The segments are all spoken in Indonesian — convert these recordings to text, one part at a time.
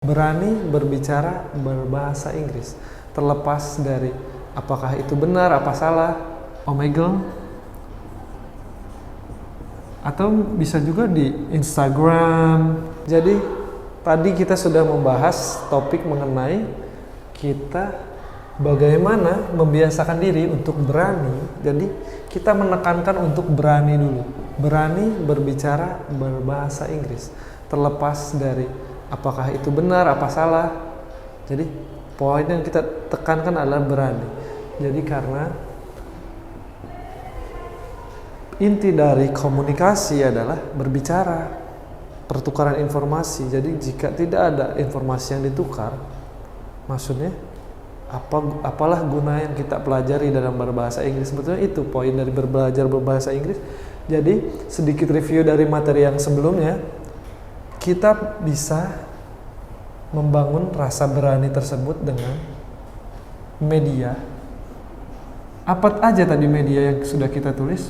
berani berbicara berbahasa Inggris, terlepas dari apakah itu benar apa salah, Omegle, atau bisa juga di Instagram. Jadi tadi kita sudah membahas topik mengenai kita bagaimana membiasakan diri untuk berani. Jadi kita menekankan untuk berani dulu, berani berbicara berbahasa Inggris, terlepas dari apakah itu benar apa salah. Jadi poin yang kita tekankan adalah berani. Jadi karena inti dari komunikasi adalah berbicara, pertukaran informasi. Jadi jika tidak ada informasi yang ditukar, maksudnya apalah guna yang kita pelajari dalam berbahasa Inggris. Sebetulnya itu poin dari belajar berbahasa Inggris. Jadi sedikit review dari materi yang sebelumnya, kita bisa membangun rasa berani tersebut dengan media. Apa aja tadi media yang sudah kita tulis?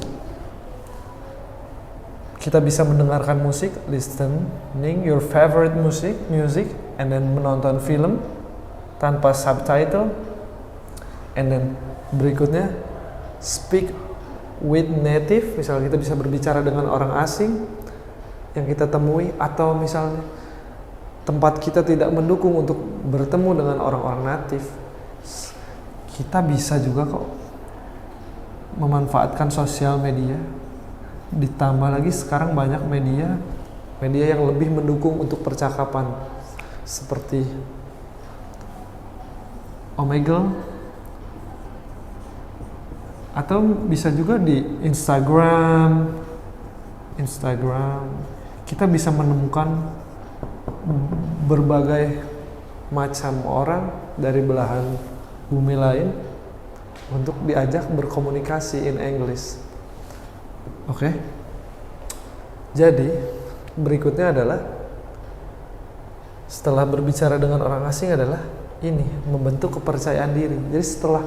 Kita bisa mendengarkan musik, listening your favorite music, and then menonton film tanpa subtitle, and then berikutnya speak with native. Misalnya kita bisa berbicara dengan orang asing yang kita temui, atau misalnya tempat kita tidak mendukung untuk bertemu dengan orang-orang natif, kita bisa juga kok memanfaatkan sosial media. Ditambah lagi sekarang banyak media yang lebih mendukung untuk percakapan, seperti Omegle, atau bisa juga di Instagram. Kita bisa menemukan berbagai macam orang dari belahan bumi lain untuk diajak berkomunikasi in English. Oke. Jadi berikutnya adalah setelah berbicara dengan orang asing adalah ini, membentuk kepercayaan diri. Jadi setelah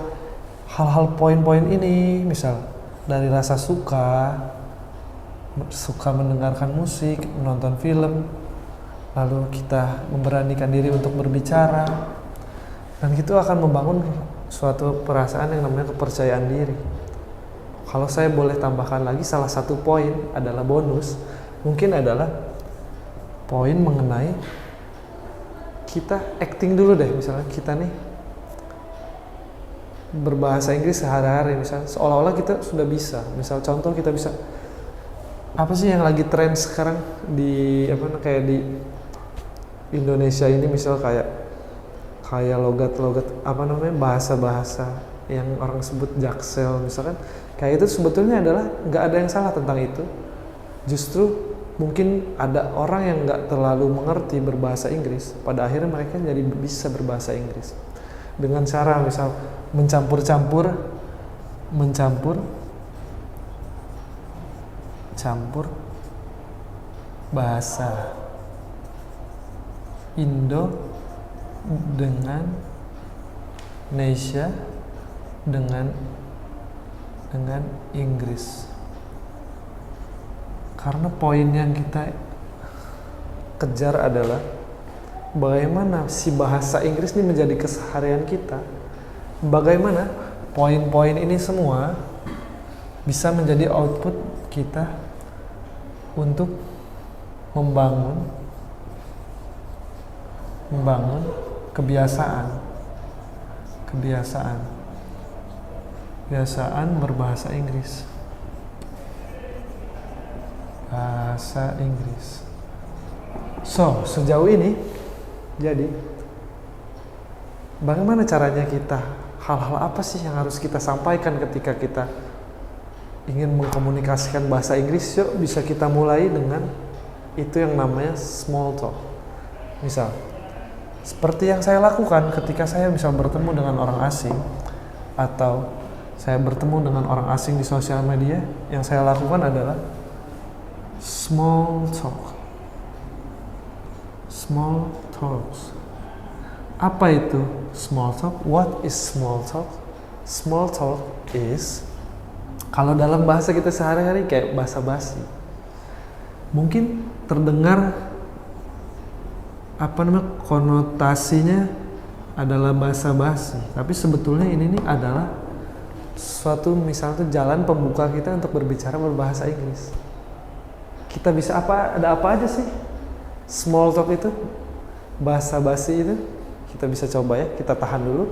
hal-hal poin-poin ini, misal dari rasa suka mendengarkan musik, menonton film, lalu kita memberanikan diri untuk berbicara, dan itu akan membangun suatu perasaan yang namanya kepercayaan diri. Kalau saya boleh tambahkan lagi, salah satu poin adalah bonus, mungkin adalah poin mengenai kita acting dulu deh. Misalnya kita nih berbahasa Inggris sehari-hari, misalnya seolah-olah kita sudah bisa. Misal contoh, kita bisa, apa sih yang lagi tren sekarang di kayak di Indonesia ini, misal kayak logat-logat bahasa-bahasa yang orang sebut jaksel misalkan, kayak itu sebetulnya adalah nggak ada yang salah tentang itu. Justru mungkin ada orang yang nggak terlalu mengerti berbahasa Inggris, pada akhirnya mereka jadi bisa berbahasa Inggris dengan cara misal mencampur bahasa Indo dengan Indonesia dengan Inggris. Karena poin yang kita kejar adalah bagaimana si bahasa Inggris ini menjadi keseharian kita. Bagaimana poin-poin ini semua bisa menjadi output kita untuk membangun kebiasaan berbahasa Inggris. Bahasa Inggris. So, sejauh ini jadi bagaimana caranya kita, hal-hal apa sih yang harus kita sampaikan ketika kita ingin mengkomunikasikan bahasa Inggris? Yuk, bisa kita mulai dengan itu yang namanya small talk. Misal seperti yang saya lakukan ketika saya misal bertemu dengan orang asing, atau saya bertemu dengan orang asing di sosial media, yang saya lakukan adalah small talks. Apa itu small talk? What is small talk? Small talk is, kalau dalam bahasa kita sehari-hari kayak basa-basi, mungkin terdengar apa namanya, konotasinya adalah basa-basi, tapi sebetulnya ini nih adalah suatu misalnya tuh jalan pembuka kita untuk berbicara berbahasa Inggris. Kita bisa ada apa aja sih small talk itu, basa-basi itu. Kita bisa coba ya, kita tahan dulu.